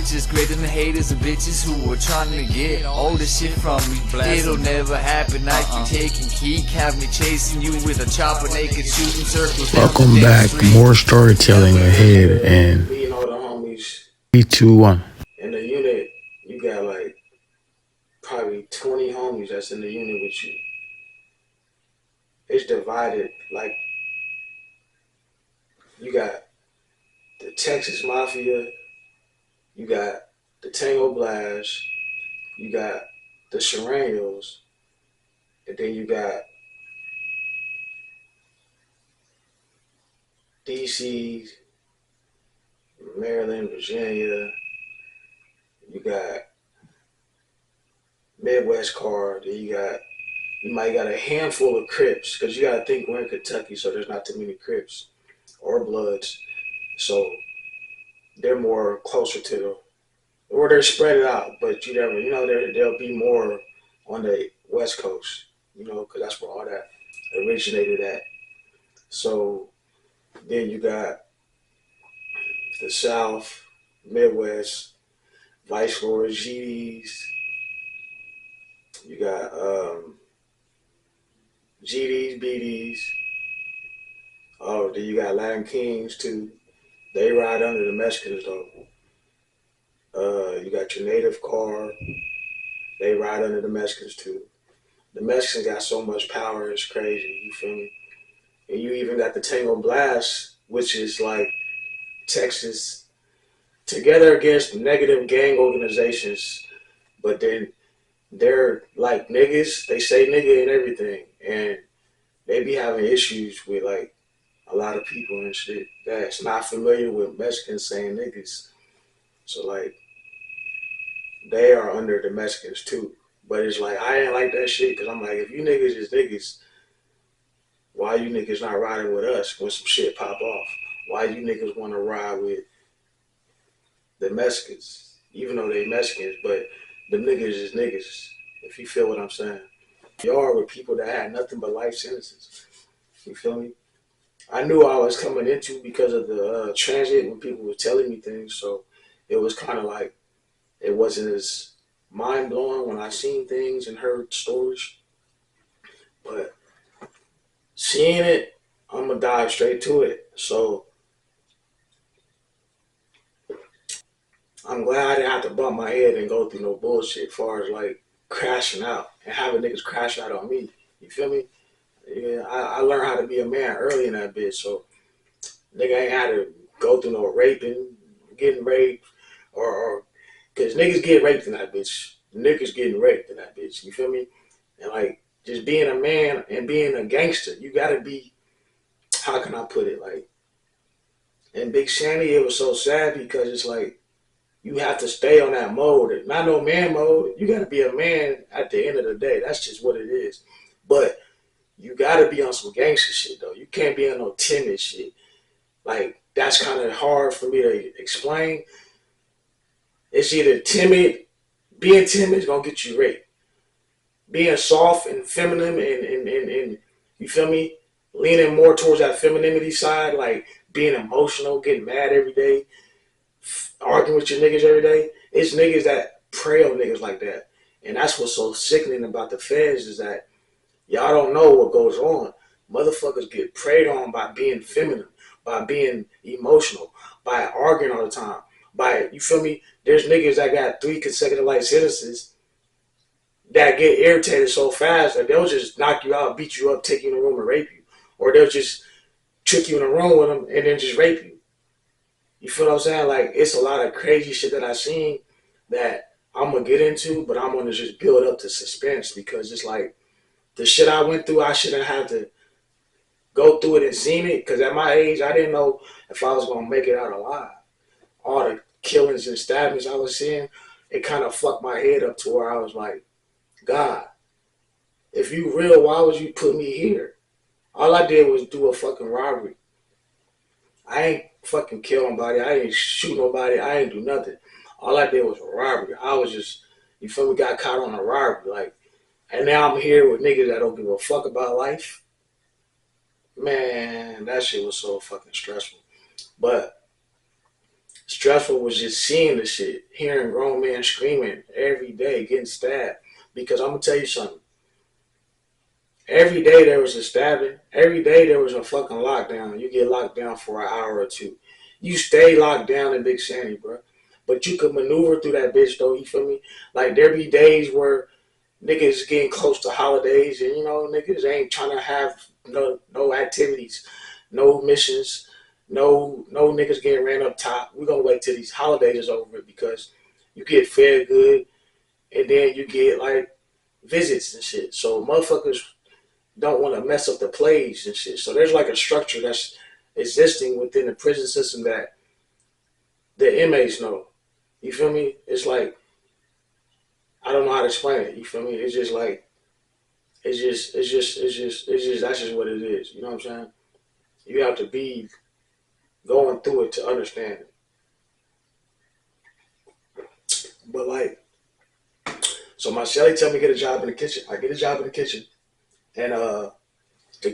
bitches, greater than haters and bitches who were trying to get all the shit from me. It'll never happen. I keep taking keek, have me chasing you with a chopper, naked shooting circles. Welcome back. More storytelling ahead, and Me and all the homies Pt2 in the unit, you got like probably 20 homies that's in the unit with you. It's divided like you got the Texas Mafia, you got the Tango Blast, you got the Serranos, and then you got DC, Maryland, Virginia, you got Midwest Card, then you might got a handful of Crips, because you gotta think we're in Kentucky, so there's not too many Crips or Bloods. So they're more closer to the, or they're spread out, but you never, there'll be more on the West Coast, because that's where all that originated at. So then you got the South, Midwest, Vice Lords, GDs. You got GDs, BDs. Oh, then you got Latin Kings too. They ride under the Mexicans though. You got your native car. They ride under the Mexicans too. The Mexicans got so much power, it's crazy. You feel me? And you even got the Tango Blast, which is like Texas together against negative gang organizations, but then they're like niggas. They say nigga and everything, and they be having issues with like a lot of people and shit that's not familiar with Mexicans saying niggas. So like they are under the Mexicans too. But it's like I ain't like that shit because I'm like, if you niggas is niggas, why you niggas not riding with us when some shit pop off? Why you niggas want to ride with the Mexicans, even though they Mexicans, but the niggas is niggas, if you feel what I'm saying. You are with people that had nothing but life sentences. You feel me? I knew I was coming into because of the transit when people were telling me things, so it was kind of like it wasn't as mind blowing when I seen things and heard stories. But seeing it, I'm gonna dive straight to it. So I'm glad I didn't have to bump my head and go through no bullshit as far as like crashing out and having niggas crash out on me. You feel me? Yeah, I learned how to be a man early in that bitch, so nigga ain't had to go through no raping, getting raped, or cause niggas get raped in that bitch. Niggas getting raped in that bitch. You feel me? And like just being a man and being a gangster, you gotta be. How can I put it? Like in Big Sandy, it was so sad because it's like you have to stay on that mode. Not no man mode. You gotta be a man at the end of the day. That's just what it is. But you gotta be on some gangster shit though. You can't be on no timid shit. Like that's kind of hard for me to explain. It's either timid, being timid is gonna get you raped. Being soft and feminine and you feel me, leaning more towards that femininity side, like being emotional, getting mad every day, arguing with your niggas every day. It's niggas that prey on niggas like that. And that's what's so sickening about the feds is that y'all don't know what goes on. Motherfuckers get preyed on by being feminine, by being emotional, by arguing all the time. By, you feel me? There's niggas that got 3 consecutive life sentences that get irritated so fast that they'll just knock you out, beat you up, take you in a room and rape you. Or they'll just trick you in a room with them and then just rape you. You feel what I'm saying? Like, it's a lot of crazy shit that I've seen that I'm going to get into, but I'm going to just build up the suspense because it's like, the shit I went through, I shouldn't have to go through it and seen it because at my age, I didn't know if I was going to make it out alive. All the killings and stabbings I was seeing, it kind of fucked my head up to where I was like, God, if you real, why would you put me here? All I did was do a fucking robbery. I ain't fucking kill nobody. I ain't shoot nobody. I ain't do nothing. All I did was a robbery. I was just, you feel me, got caught on a robbery. Like, and now I'm here with niggas that don't give a fuck about life. Man, that shit was so fucking stressful. But stressful stressful was just seeing the shit, hearing grown men screaming every day, getting stabbed. Because I'm gonna tell you something. Every day there was a stabbing. Every day there was a fucking lockdown. You get locked down for an hour or two. You stay locked down in Big Sandy, bro. But you could maneuver through that bitch though. You feel me? Like there be days where niggas getting close to holidays, and niggas ain't trying to have no activities, no missions, no niggas getting ran up top. We gonna wait till these holidays is over because you get fed good, and then you get like visits and shit. So motherfuckers don't want to mess up the plays and shit. So there's like a structure that's existing within the prison system that the inmates know. You feel me? It's like I don't know how to explain it. You feel me? It's just like that's just what it is. You know what I'm saying? You have to be going through it to understand it. But like, so my Shelly tell me to get a job in the kitchen. I get a job in the kitchen, and the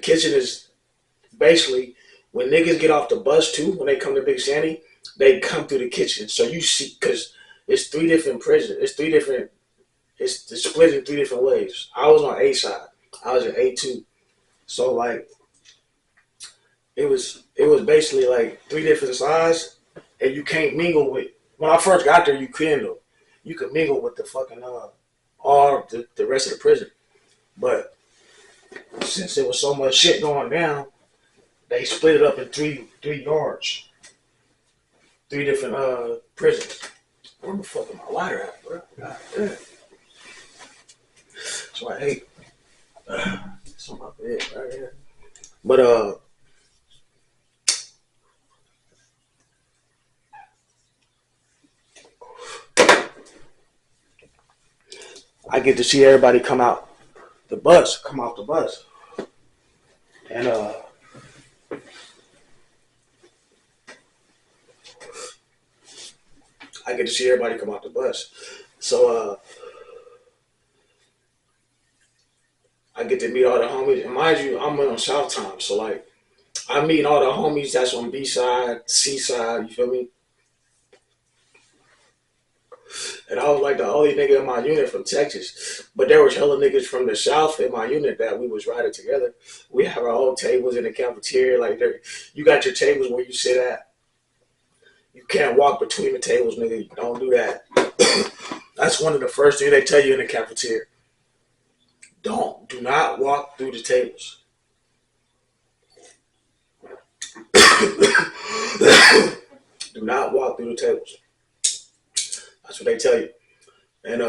kitchen is basically when niggas get off the bus too. When they come to Big Sandy, they come through the kitchen. So you see, because it's 3 different prisons. It's split in 3 different ways. I was on A side. I was in A2. So like it was basically like 3 different sides, and you can't mingle with. When I first got there, you couldn't though. You could mingle with the fucking all the rest of the prison, but since there was so much shit going down, they split it up in three yards, 3 different prisons. Where the fuck is my lighter at, bro? God damn. That's what I hate. It's on my bed right here. But I get to see everybody come off the bus, and I get to see everybody come off the bus. So I get to meet all the homies, and mind you, I'm on South Time, so like I meet all the homies that's on B side, C side. You feel me? And I was like the only nigga in my unit from Texas. But there was hella niggas from the South in my unit that we was riding together. We have our own tables in the cafeteria. Like you got your tables where you sit at. You can't walk between the tables, nigga. Don't do that. That's one of the first things they tell you in the cafeteria. Do not walk through the tables. Do not walk through the tables. That's what they tell you. And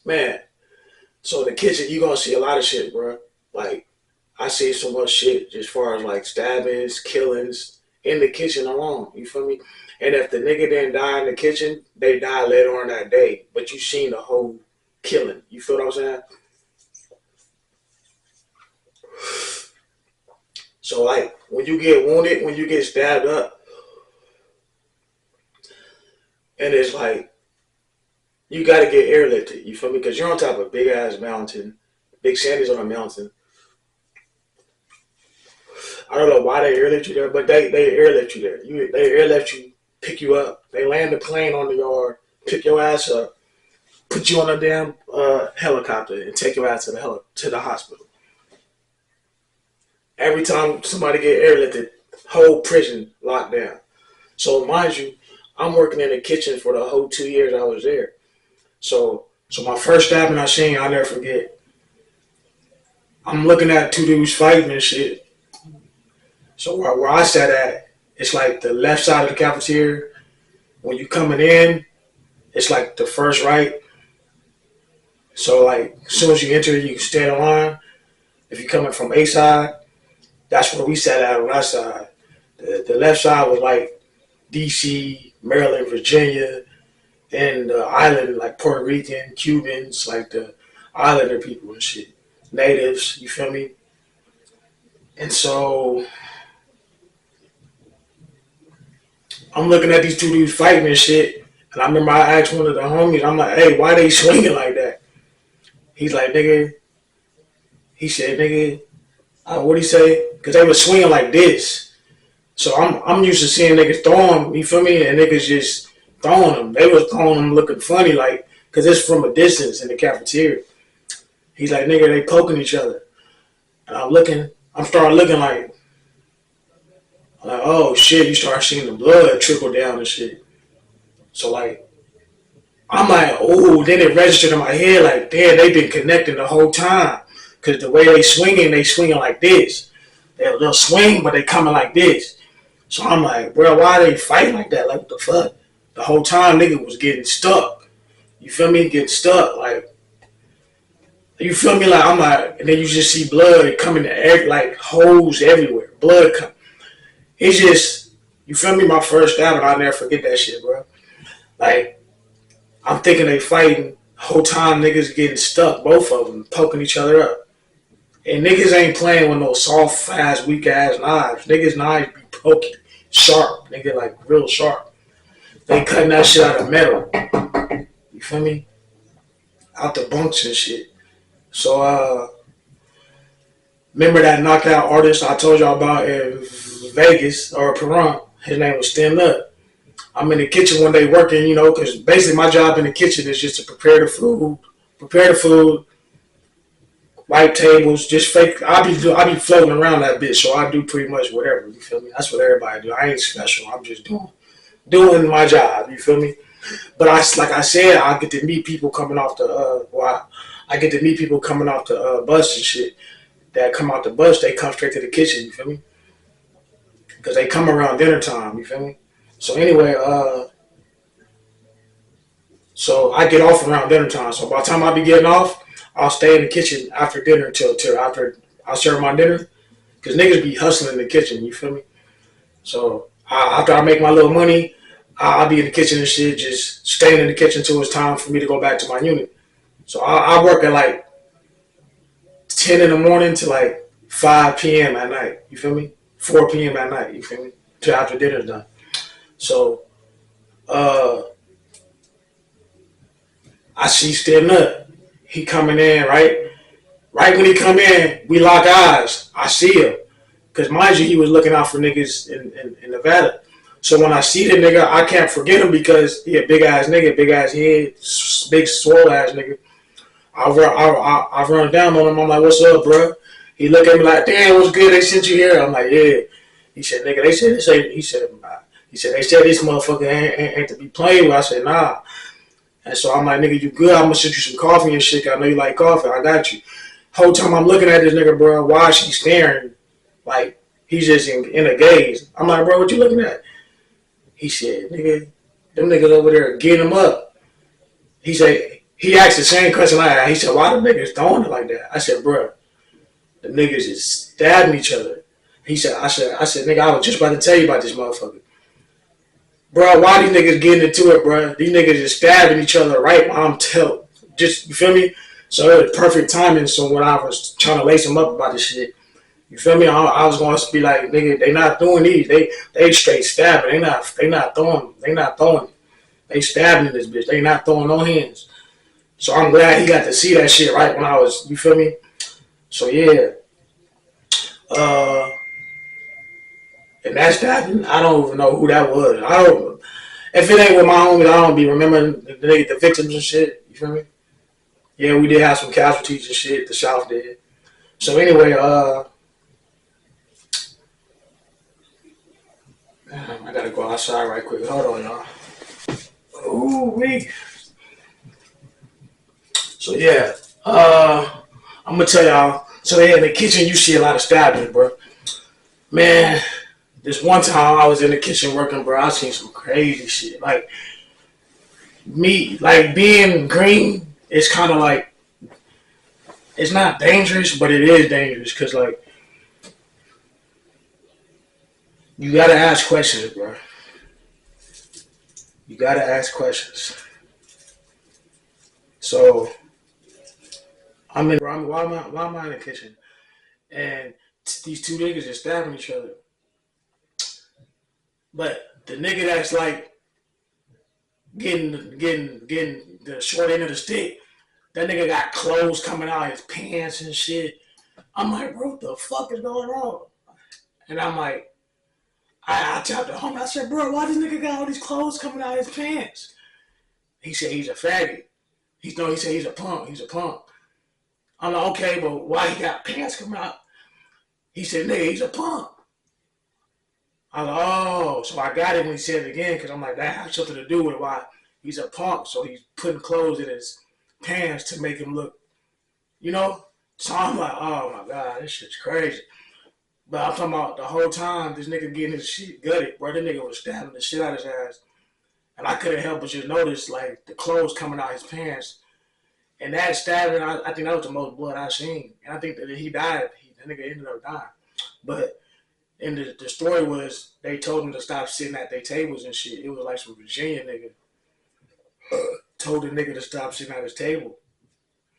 man, so the kitchen, you gonna see a lot of shit, bro. Like, I see so much shit as far as like stabbings, killings in the kitchen alone. You feel me? And if the nigga didn't die in the kitchen, they die later on that day. But you seen the whole killing. You feel what I'm saying? So like when you get wounded, when you get stabbed up, and it's like you gotta get airlifted. You feel me? Because you're on top of a big ass mountain. Big Sandy's on a mountain. I don't know why they airlift you there, but they airlift you there. They airlift you, pick you up. They land the plane on the yard, pick your ass up, put you on a damn helicopter, and take your ass to the hospital. Every time somebody get airlifted, whole prison locked down. So mind you, I'm working in the kitchen for the whole 2 years I was there. So my first stabbing I seen, I'll never forget. I'm looking at 2 dudes fighting and shit. So where I sat at, it's like the left side of the cafeteria. When you coming in, it's like the first right. So like as soon as you enter, you can stand in line. If you're coming from A side, that's where we sat at on our side. The left side was like DC, Maryland, Virginia, and the island, like Puerto Rican, Cubans, like the islander people and shit. Natives, you feel me? And so I'm looking at these 2 dudes fighting and shit, And I remember I asked one of the homies, I'm like, hey, why they swinging like that? He's like, nigga, he said, nigga, what'd he say? Because they were swinging like this. So I'm used to seeing niggas throw them, you feel me? And niggas just throwing them. They was throwing them looking funny, like, because it's from a distance in the cafeteria. He's like, nigga, they poking each other. And I'm starting looking like, oh shit, you start seeing the blood trickle down and shit. So like, I'm like, oh, then it registered in my head like, damn, they've been connecting the whole time. Because the way they swinging like this. They'll swing, but they coming like this. So I'm like, bro, why they fighting like that? Like, what the fuck? The whole time, nigga was getting stuck. You feel me? Getting stuck. Like, you feel me? Like, I'm like, and then you just see blood coming to like holes everywhere. Blood coming. It's just, you feel me? My first album, I'll never forget that shit, bro. Like, I'm thinking they fighting. The whole time, niggas getting stuck, both of them, poking each other up. And niggas ain't playing with no soft ass, weak ass knives. Niggas knives be poking sharp, nigga, like real sharp. They cutting that shit out of metal. You feel me? Out the bunks and shit. So remember that knockout artist I told y'all about in Vegas or Peron? His name was Stand Up. I'm in the kitchen one day working, you know, because basically my job in the kitchen is just to prepare the food, wipe tables, just fake. I be floating around that bitch, so I do pretty much whatever. You feel me? That's what everybody do. I ain't special. I'm just doing my job. You feel me? But like I said, I get to meet people coming off the I get to meet people coming off the bus and shit. That come out the bus, they come straight to the kitchen. You feel me? Because they come around dinner time. You feel me? So anyway, so I get off around dinner time. So by the time I be getting off, I'll stay in the kitchen after dinner till after I serve my dinner. Because niggas be hustling in the kitchen. You feel me? So after I make my little money, I'll be in the kitchen and shit, just staying in the kitchen till it's time for me to go back to my unit. So I work at like 10 in the morning to like 5 p.m. at night. You feel me? 4 p.m. at night. You feel me? Till after dinner's done. So I see Stand Up. He coming in, right? Right when he come in, we lock eyes. I see him. Because mind you, he was looking out for niggas in Nevada. So when I see the nigga, I can't forget him because he a big ass nigga, big ass head, big swole ass nigga. I run down on him. I'm like, what's up, bro? He look at me like, damn, what's good? They sent you here. I'm like, yeah. He said, nigga, they said this ain't. He said they said this motherfucker ain't to be played with. I said, nah. And so I'm like, nigga, you good? I'm gonna send you some coffee and shit. I know you like coffee. I got you. Whole time I'm looking at this nigga, bro. Why is he staring? Like he's just in a gaze. I'm like, bro, what you looking at? He said, nigga, them niggas over there getting him up. He said, he asked the same question I asked. He said, why the niggas throwing it like that? I said, bro, the niggas is stabbing each other. He said, I said, nigga, I was just about to tell you about this motherfucker. Bro, why these niggas getting into it, bro? These niggas is stabbing each other right while I'm telling. Just, you feel me? So it was perfect timing. So when I was trying to lace him up about this shit, you feel me? I was going to be like, nigga, they not doing these. They straight stabbing. They not throwing. They not throwing. They stabbing in this bitch. They not throwing no hands. So I'm glad he got to see that shit right when I was, you feel me? So yeah. And that's that. I don't even know who that was. I don't. If it ain't with my homies, I don't be remembering the victims and shit. You feel me? Yeah, we did have some casualties and shit. The South did. So anyway, I gotta go outside right quick. Hold on, y'all. Ooh wee. So yeah, I'm gonna tell y'all. So yeah, in the kitchen you see a lot of stabbing, bro. Man, this one time I was in the kitchen working, bro. I seen some crazy shit. Like like being green. It's kind of like it's not dangerous, but it is dangerous because like you gotta ask questions, bro. You gotta ask questions. So I'm in. Why am I in the kitchen? And these two niggas are stabbing each other. But the nigga that's like getting the short end of the stick. That nigga got clothes coming out his pants and shit. I'm like, bro, what the fuck is going on? And I'm like, I tapped the homie. I said, bro, why this nigga got all these clothes coming out his pants? He said he's a faggot. He said he's a punk. He's a punk. I'm like, okay, but why he got pants coming out? He said, nigga, he's a punk. I was like, oh, so I got it when he said it again because I'm like, that has something to do with why he's a punk. So he's putting clothes in his pants to make him look, you know? So I'm like, oh my God, this shit's crazy. But I'm talking about the whole time this nigga getting his shit gutted, bro. That nigga was stabbing the shit out of his ass. And I couldn't help but just notice, like, the clothes coming out his pants. And that stabbing, I think that was the most blood I seen. And I think that he died. That nigga ended up dying. But and the story was they told him to stop sitting at their tables and shit. It was like some Virginia nigga told the nigga to stop sitting at his table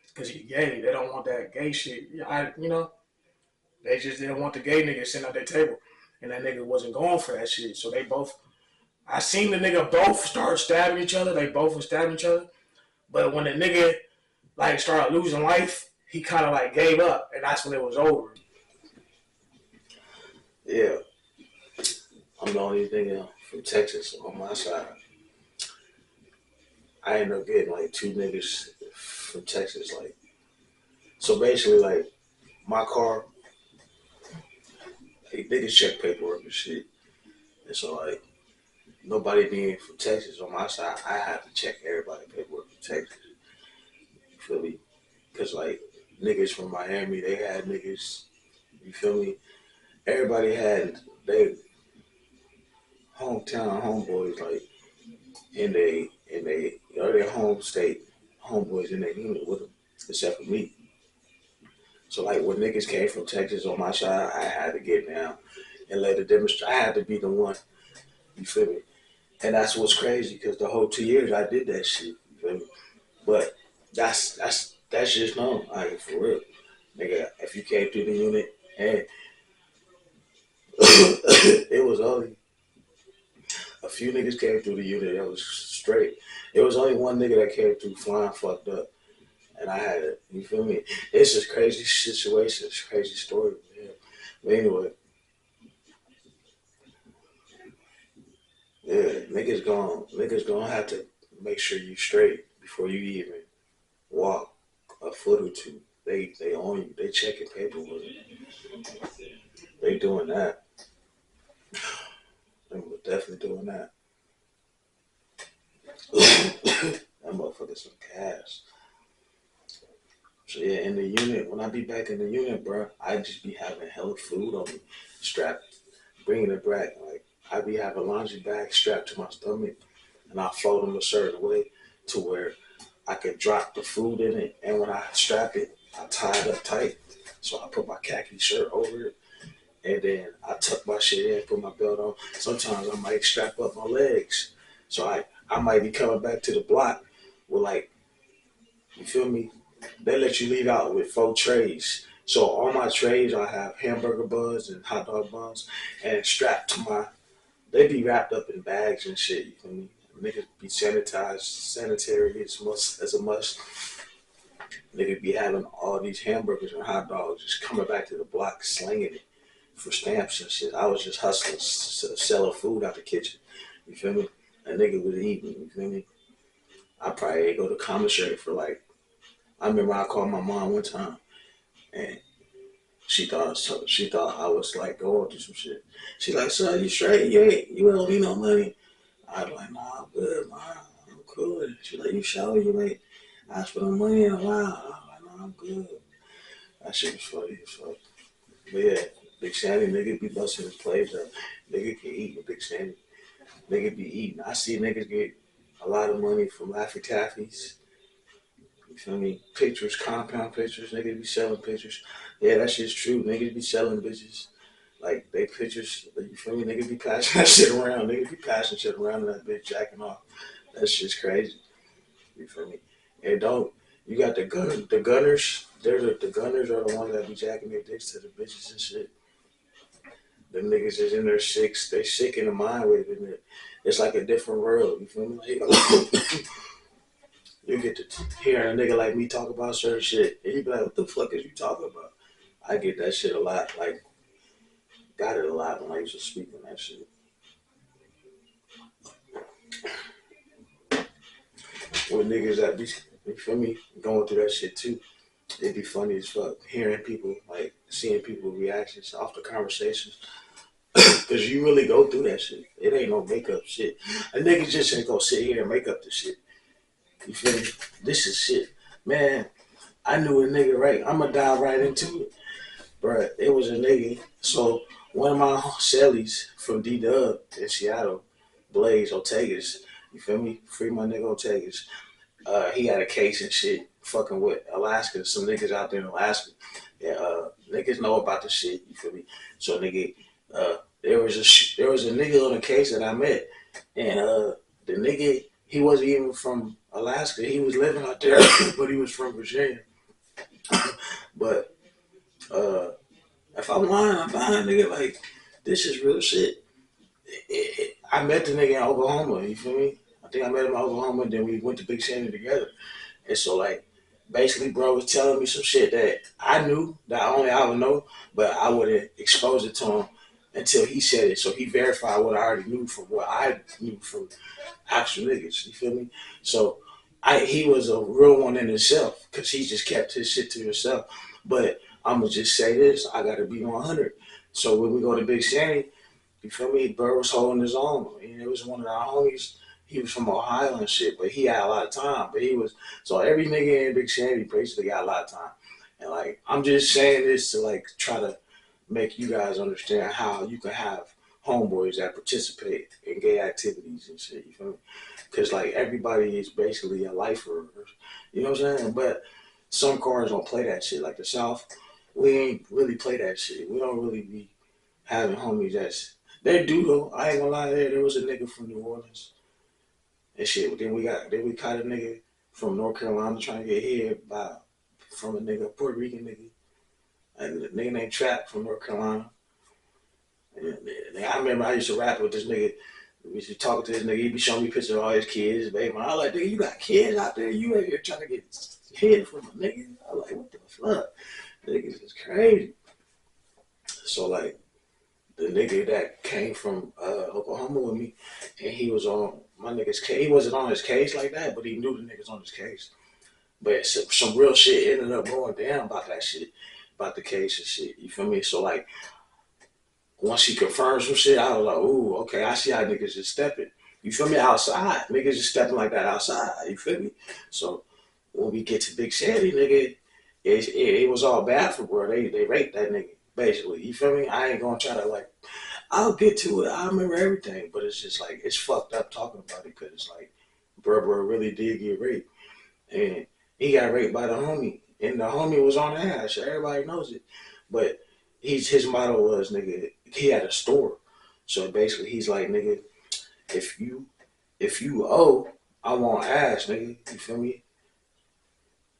because he gay. They don't want that gay shit. They just didn't want the gay nigga sitting at their table, and that nigga wasn't going for that shit. So they both, I seen the nigga both start stabbing each other. They both were stabbing each other, but when the nigga like started losing life, he kind of like gave up, and that's when it was over. Yeah, I'm the only nigga from Texas on my side. I ended up getting like two niggas from Texas, like so basically like my car, like, niggas check paperwork and shit, and so like nobody being from Texas on my side, I had to check everybody paperwork from Texas. You feel me? Cause like niggas from Miami, they had niggas. You feel me? Everybody had they hometown homeboys like in their home state homeboys in their unit with them, except for me. So like when niggas came from Texas on my side, I had to get down and let it demonstrate. I had to be the one. You feel me? And that's what's crazy because the whole 2 years I did that shit. You feel me? But that's just known. Like for real, nigga. If you came through the unit and it was only a few niggas came through the unit that was straight. It was only one nigga that came through flying fucked up. And I had it. You feel me? It's just crazy situations, crazy story. Yeah. But anyway, yeah, niggas gonna have to make sure you straight before you even walk a foot or two. They own you. They checking paperwork. They doing that. They were definitely doing that. That motherfucker's some cash. So yeah, in the unit, when I be back in the unit, bro, I just be having hella food on me, strapped, bringing it back. Like I be having laundry bags strapped to my stomach, and I fold them a certain way to where I can drop the food in it, and when I strap it, I tie it up tight. So I put my khaki shirt over it, and then I tuck my shit in, put my belt on. Sometimes I might strap up my legs, so I might be coming back to the block with like, you feel me? They let you leave out with 4 trays. So on my trays, I have hamburger buns and hot dog buns, and strapped to my. They be wrapped up in bags and shit. You feel me? Niggas be sanitized, sanitary as a must. Niggas be having all these hamburgers and hot dogs, just coming back to the block, slinging it for stamps and shit. I was just hustling, selling food out the kitchen. You feel me? A nigga was eating. You feel me? I probably go to commissary for like. I remember I called my mom one time, and she thought I was like going through some shit. She like, son, you straight? You don't need no money. I was like, nah, I'm good, man. I'm cool. She like, you sure you ain't asked for no money in a while? I was like, nah, I'm good. That shit was funny as fuck. But yeah, Big Sandy, nigga be busting his plays up. Nigga can eat with Big Sandy. Nigga be eating. I see niggas get a lot of money from Laffy Taffies. You feel me? Pictures, compound pictures. Niggas be selling pictures. Yeah, that shit's true. Niggas be selling bitches. Like, they pictures. You feel me? Niggas be passing that shit around. Niggas be passing shit around and that bitch jacking off. That shit's crazy. You feel me? And don't. You got the gunners. The gunners are the ones that be jacking their dicks to the bitches and shit. Them niggas is in their six. They sick in the mind with it. it's like a different world. You feel me? Like, you get to hear a nigga like me talk about certain shit, and you be like, "What the fuck is you talking about?" I get that shit a lot. Like, got it a lot when I used to speak on that shit. With niggas that be, you feel me, going through that shit too. It'd be funny as fuck hearing people, like seeing people's reactions off the conversations. Cause you really go through that shit. It ain't no makeup shit. A nigga just ain't gonna sit here and make up the shit. You feel me? This is shit. Man, I knew a nigga right. I'ma dive right into it. Bruh, it was a nigga. So one of my cellies from D Dub in Seattle, Blaze Ortegas, you feel me? Free my nigga Ortegas. He had a case and shit fucking with Alaska, some niggas out there in Alaska. Yeah, niggas know about the shit, you feel me? So nigga, there was a nigga on the case that I met, and the nigga, he wasn't even from Alaska. He was living out there, but he was from Virginia. But uh, if I'm lying, I'm lying, nigga. Like, this is real shit. I met the nigga in Oklahoma, you feel me? I think I met him in Oklahoma, then we went to Big Sandy together. And so, like, basically, bro was telling me some shit that I knew that only I would know, but I wouldn't expose it to him until he said it. So he verified what I already knew from what I knew from actual niggas. You feel me? So he was a real one in himself because he just kept his shit to himself. But I'm gonna just say this: I gotta be 100. So when we go to Big Sandy, you feel me? Burr was holding his own. And it was one of our homies. He was from Ohio and shit, but he had a lot of time. But he was so every nigga in Big Sandy basically got a lot of time. And like I'm just saying this to like try to make you guys understand how you can have homeboys that participate in gay activities and shit. You feel me? Because like everybody is basically a lifer. You know what I'm saying? But some cars don't play that shit. Like the South, we ain't really play that shit. We don't really be having homies that's they do though. I ain't gonna lie. There was a nigga from New Orleans and shit. Then we caught a nigga from North Carolina trying to get hit by from a nigga Puerto Rican nigga, and a nigga named Trap from North Carolina. And I remember I used to rap with this nigga. We used to talk to this nigga. He'd be showing me pictures of all his kids, baby. I was like, nigga, you got kids out there? You out here trying to get hit from a nigga? I was like, what the fuck? Niggas is crazy. So like. The nigga that came from Oklahoma with me, and he was on my nigga's case. He wasn't on his case like that, but he knew the niggas on his case. But some real shit ended up going down about that shit, about the case and shit. You feel me? So like, once he confirmed some shit, I was like, ooh, okay, I see how niggas is stepping. You feel me? Outside, niggas is stepping like that outside. You feel me? So when we get to Big Sandy, nigga, it was all bad for bro. They raped that nigga basically. You feel me? I ain't gonna try to like. I'll get to it. I remember everything, but it's just like it's fucked up talking about it because it's like, bro really did get raped, and he got raped by the homie, and the homie was on the ass. So everybody knows it, but his motto was nigga. He had a store, so basically he's like nigga, if you owe, I want ass, nigga. You feel me,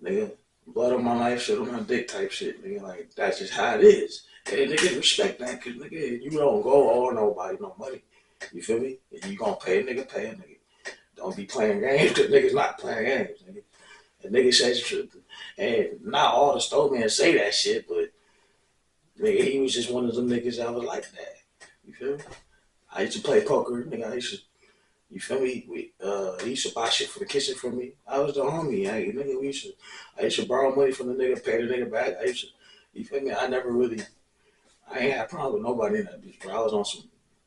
nigga? Blood on my life, shit on my dick type shit, nigga. Like that's just how it is. And nigga respect that, cause nigga, you don't go owe nobody no money. You feel me? If you gonna pay a nigga. Don't be playing games, cause niggas not playing games, nigga. And nigga says the truth. And not all the store men say that shit, but nigga, he was just one of them niggas that was like that. You feel me? I used to play poker, nigga. You feel me? He used to buy shit for the kitchen for me. I was the homie. I used to borrow money from the nigga, pay the nigga back. You feel me? I ain't had a problem with nobody in that bitch, bro. I was on some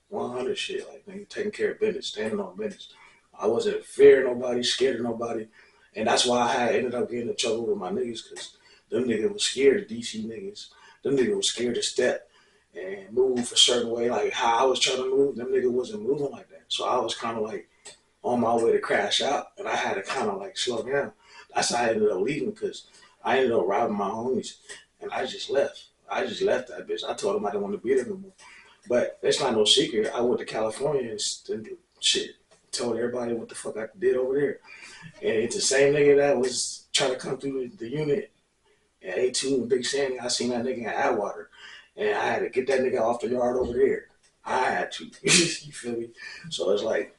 100 shit, like nigga, taking care of business, standing on business. I wasn't fearing nobody, scared of nobody, and that's why I ended up getting in trouble with my niggas, cause them niggas was scared of DC niggas. Them niggas was scared to step and move a certain way, like how I was trying to move. Them niggas wasn't moving like that, so I was kind of like on my way to crash out, and I had to kind of like slow down. That's how I ended up leaving, cause I ended up robbing my homies, and I just left. I just left that bitch. I told him I didn't want to be there no more. But it's not no secret. I went to California and shit. Told everybody what the fuck I did over there. And it's the same nigga that was trying to come through the unit at A2 and Big Sandy. I seen that nigga in Atwater. And I had to get that nigga off the yard over there. I had to. You feel me? So it's like,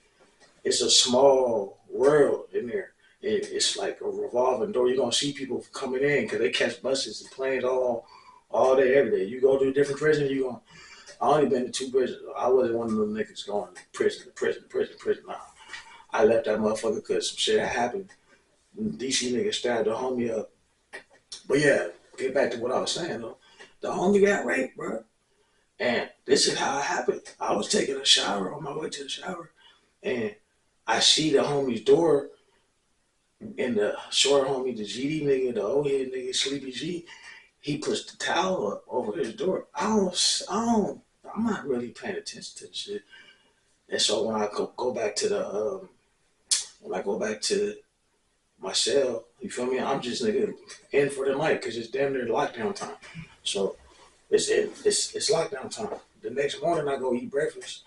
it's a small world in there. It's like a revolving door. You're gonna see people coming in because they catch buses and planes all day, every day. You go to a different prison, you going I only been to 2 prisons. I wasn't one of them niggas going to prison. Nah. I left that motherfucker because some shit had happened. DC nigga stabbed the homie up. But yeah, get back to what I was saying though. The homie got raped, bro. And this is how it happened. I was taking a shower on my way to the shower, and I see the homie's door, and the short homie, the GD nigga, the old head nigga, Sleepy G, he puts the towel up over his door. I'm not really paying attention to the shit. And so when I go back to when I go back to my cell, you feel me? I'm just nigga in for the night because it's damn near lockdown time. So it's lockdown time. The next morning I go eat breakfast.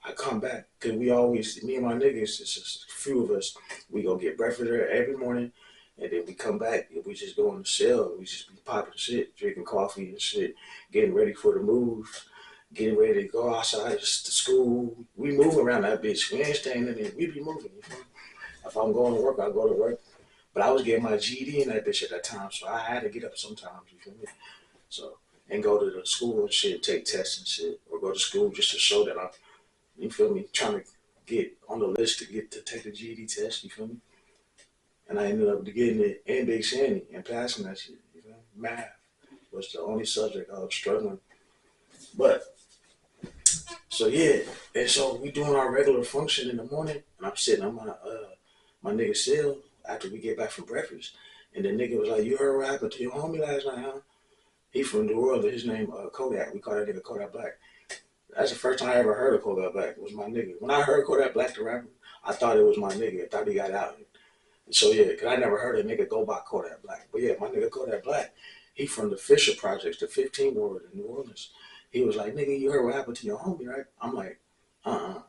I come back because me and my niggas, it's just a few of us, we go get breakfast there every morning, and then we come back and we just go in the cell. We just be popping shit, drinking coffee and shit, getting ready for the move, getting ready to go outside to school. We move around that bitch. We ain't staying in there. We be moving. You know? If I'm going to work, I go to work. But I was getting my GED in that bitch at that time, so I had to get up sometimes. You feel me? So and go to the school and shit, take tests and shit, or go to school just to show that I'm, you feel me, trying to get on the list to get to take the GED test. You feel me? And I ended up getting it in Big Sandy and passing that shit. You feel me? Math was the only subject I was struggling. But so yeah, and so we doing our regular function in the morning, and I'm sitting on my nigga cell after we get back from breakfast, and the nigga was like, "You heard what happened to your homie last night, huh?" He from New Orleans. His name Kodak. We call that nigga Kodak Black. That's the first time I ever heard of Kodak Black. It was my nigga. When I heard Kodak Black the rapper, I thought it was my nigga. I thought he got out. So yeah, cause I never heard a nigga go by Kodak Black. But yeah, my nigga Kodak Black, he from the Fisher Projects, the 15 ward in New Orleans. He was like, "Nigga, you heard what happened to your homie, right?" I'm like, uh-uh.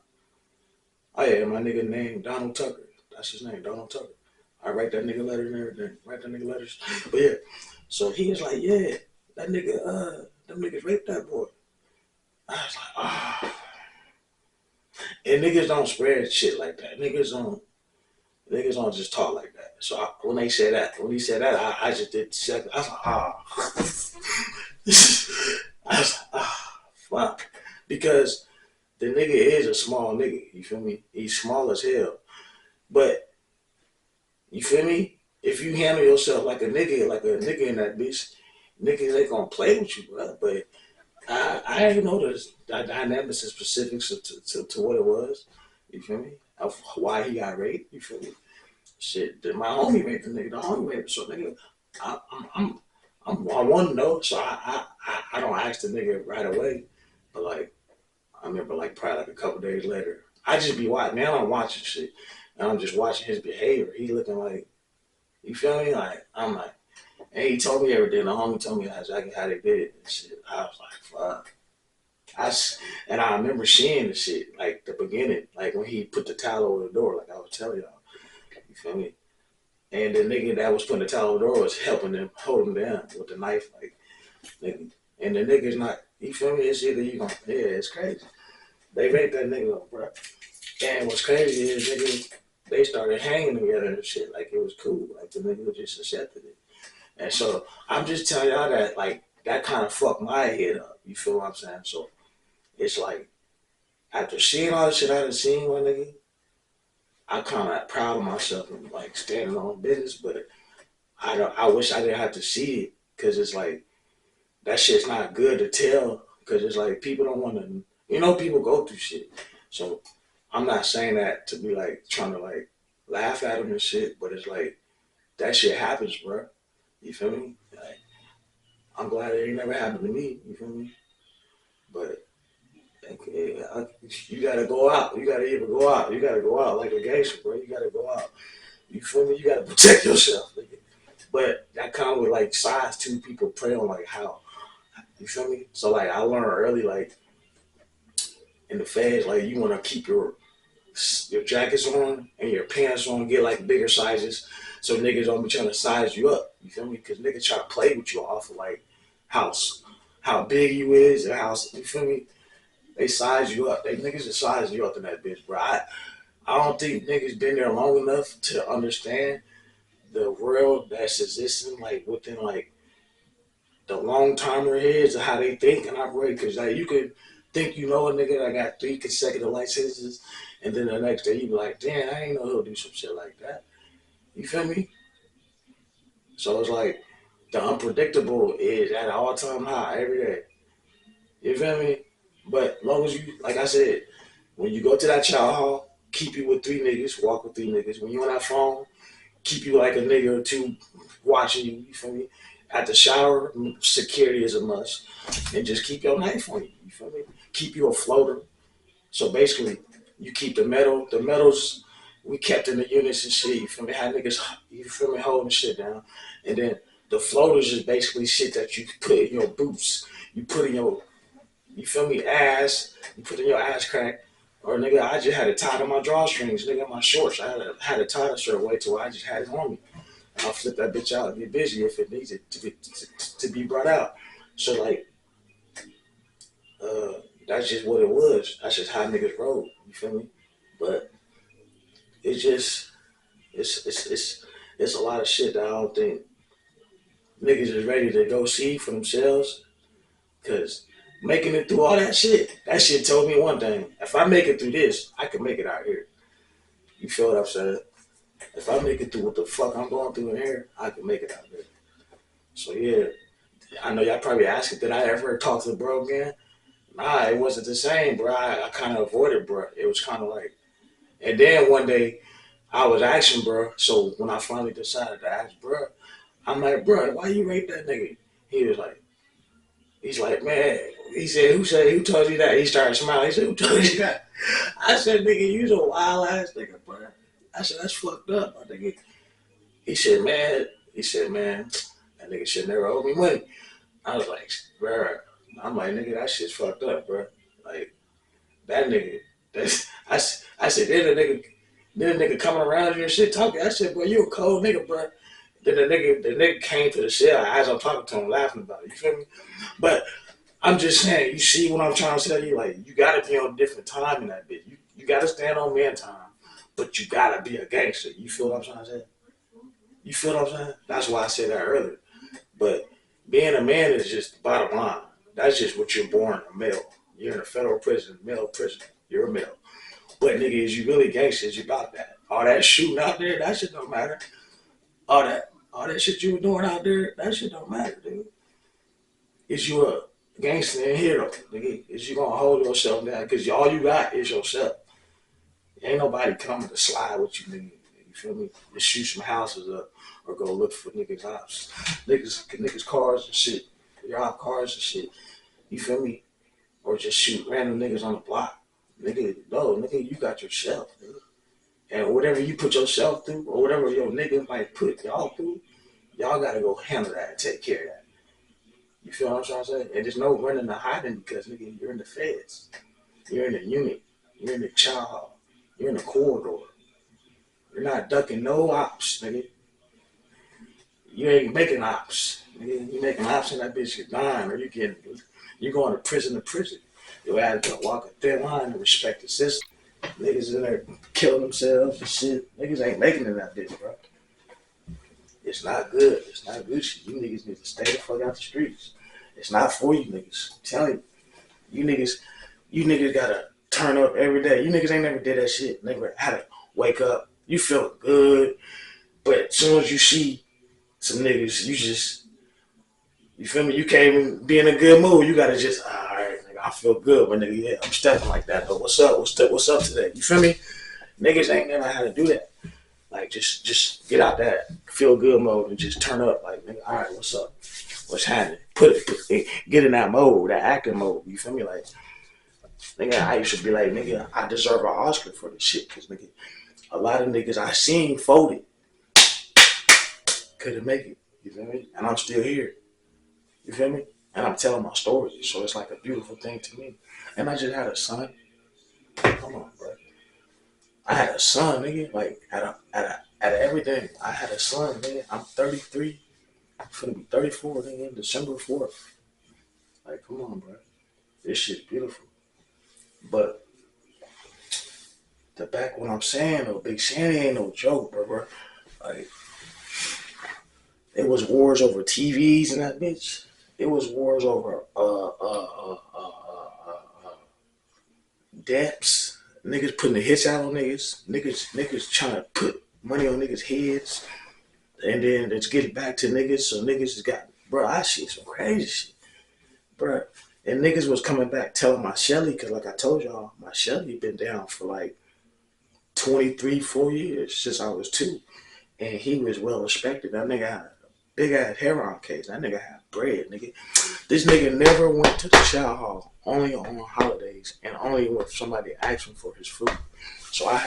Oh yeah, my nigga named Donald Tucker. That's his name, Donald Tucker. I write that nigga letters and everything. Write that nigga letters. But yeah, so he was like, "Yeah, that nigga, them niggas raped that boy." I was like, ah. And niggas don't spread shit like that. Niggas don't just talk like that. So when he said that, I just did second. I was like, ah. I was like, ah, fuck. Because the nigga is a small nigga. You feel me? He's small as hell. But you feel me? If you handle yourself like a nigga in that bitch, niggas ain't gonna play with you, bro. But I ain't know the dynamics and specifics to what it was. You feel me? Of why he got raped. You feel me? Shit, my homie raped the nigga. The homie raped. So nigga, I, I'm, I want to know. So I don't ask the nigga right away. But like, I remember like probably like a couple days later, I just be watching. Man, I'm watching shit, and I'm just watching his behavior. He looking like, you feel me? Like I'm like, and he told me everything. The homie told me exactly how they did it and shit. I was like, fuck. And I remember seeing the shit, like the beginning, like when he put the towel over the door, like I was telling y'all. You feel me? And the nigga that was putting the towel over the door was helping him, hold him down with the knife, like, nigga. And the nigga's not, you feel me? It's either you gonna, yeah, it's crazy. They raped that nigga up, bro. And what's crazy is, nigga, they started hanging together and shit, like it was cool. Like the nigga just accepted it. And so I'm just telling y'all that, like, that kind of fucked my head up. You feel what I'm saying? So it's like, after seeing all the shit I done seen, my nigga, I kind of proud of myself and like standing on business, but I wish I didn't have to see it because it's like that shit's not good to tell because it's like people don't want to, people go through shit. So I'm not saying that to be like trying to like laugh at them and shit, but it's like that shit happens, bro. You feel me? Like, I'm glad it ain't never happened to me. You feel me? But you gotta go out. You gotta even go out. You gotta go out like a gangster, bro. You gotta go out. You feel me? You gotta protect yourself, nigga. But that kind of with like size 2 people prey on like how. You feel me? So like I learned early, like in the feds, like you wanna keep your jackets on and your pants on, get like bigger sizes, so niggas don't be trying to size you up. You feel me? Because niggas try to play with you off of like how big you is and how you feel me. They size you up. They niggas just size you up in that bitch, bro. I don't think niggas been there long enough to understand the world that's existing, like within like the long timer heads of how they think and operate. Because like you could think you know a nigga that got 3 consecutive licenses, and then the next day you be like, damn, I ain't know he'll do some shit like that. You feel me? So it's like the unpredictable is at an all time high every day. You feel me? But as long as you, like I said, when you go to that chow hall, keep you with 3 niggas, walk with 3 niggas. When you on that phone, keep you like a nigga or two watching you. You feel me? At the shower, security is a must, and just keep your knife on you. You feel me? Keep you a floater. So basically, you keep the metals we kept in the units and shit. You feel me? Had niggas, you feel me, holding shit down, and then the floaters is basically shit that you put in your boots. You put in your, you feel me, ass. You put in your ass crack. Or nigga, I just had it tied to my drawstrings, nigga, my shorts. I had it tied a certain way to where I just had it on me. I'll flip that bitch out and get busy if it needs it to be brought out. So like, that's just what it was. That's just how niggas roll. You feel me? But it's just it's a lot of shit that I don't think niggas is ready to go see for themselves. Cause making it through all that shit told me one thing. If I make it through this, I can make it out here. You feel what I'm saying? If I make it through what the fuck I'm going through in here, I can make it out there. So yeah, I know y'all probably asking, did I ever talk to bro again? Nah, it wasn't the same, bro. I kind of avoided bro. It was kind of like, and then one day I was asking bro. So when I finally decided to ask bro, I'm like, bro, why you rape that nigga? He was like, he's like, man. He said, who told you that? He started smiling. He said, who told you that? I said, nigga, you's a wild ass nigga, bro. I said, that's fucked up, my nigga. He said, man. He said, man, that nigga should never owe me money. I was like, bro. I'm like, nigga, that shit's fucked up, bro. Like, that nigga, I said, then the nigga coming around you and shit talking. I said, bro, you a cold nigga, bro. Then the nigga came to the cell as I'm talking to him, laughing about it. You feel me? But I'm just saying, you see what I'm trying to tell you? Like, you gotta be on a different time in that bitch. You gotta stand on man time, but you gotta be a gangster. You feel what I'm trying to say? You feel what I'm saying? That's why I said that earlier. But being a man is just the bottom line. That's just what you're born, a male. You're in a federal prison, male prison. You're a male. But nigga, is you really gangsters? You about that? All that shooting out there, that shit don't matter. All that shit you were doing out there, that shit don't matter, dude. Is you a gangster and hero, nigga? Is you gonna hold yourself down? Cause all you got is yourself. Ain't nobody coming to slide with you, nigga. You feel me? Just shoot some houses up or go look for niggas' house. Niggas cars and shit. Rob cars and shit. You feel me? Or just shoot random niggas on the block. Nigga, no, nigga, you got yourself, nigga. And whatever you put yourself through, or whatever your nigga might put y'all through, y'all gotta go handle that and take care of that. You feel what I'm trying to say? And there's no running or hiding because nigga, you're in the feds. You're in the unit. You're in the child hall. You're in the corridor. You're not ducking no ops, nigga. You ain't making ops. Nigga. You making ops and that bitch get dying or you going to prison. You have to walk a thin line and respect the system. Niggas in there killing themselves and shit. Niggas ain't making it that bitch, bro. It's not good. It's not good shit. You niggas need to stay the fuck out the streets. It's not for you niggas. I'm telling you. You niggas gotta turn up every day. You niggas ain't never did that shit. Never had to wake up. You feel good. But as soon as you see some niggas, you feel me? You can't even be in a good mood. You gotta just, all right, nigga, I feel good, but nigga, yeah, I'm stepping like that. But what's up? What's up today? You feel me? Niggas ain't never had to do that. Like, just get out that feel good mode and just turn up. Like, nigga, all right, what's up? What's happening? Get in that mode, that acting mode. You feel me? Like, nigga, I used to be like, nigga, I deserve an Oscar for this shit. Cause nigga, a lot of niggas I seen folded couldn't make it. You feel me? And I'm still here. You feel me? And I'm telling my stories. So it's like a beautiful thing to me. And I just had a son. Come on, bro. I had a son, nigga. Like, out of everything, I had a son, nigga. I'm 33. I'm gonna be 34, nigga, December 4th. Like, come on, bro. This shit's beautiful. But to back what I'm saying though, Big Sandy ain't no joke, bro. Like it was wars over TVs and that bitch. It was wars over depths. Niggas putting the hits out on niggas. Niggas trying to put money on niggas' heads. And then let's get it back to niggas. So niggas has got, bro, I see some crazy shit, bro. And niggas was coming back telling my Shelly, because like I told y'all, my Shelly been down for like 23, 4 years since I was 2. And he was well respected. That nigga had a big ass heroin case. That nigga had bread, nigga. This nigga never went to the chow hall, only on holidays, and only when somebody asked him for his food. So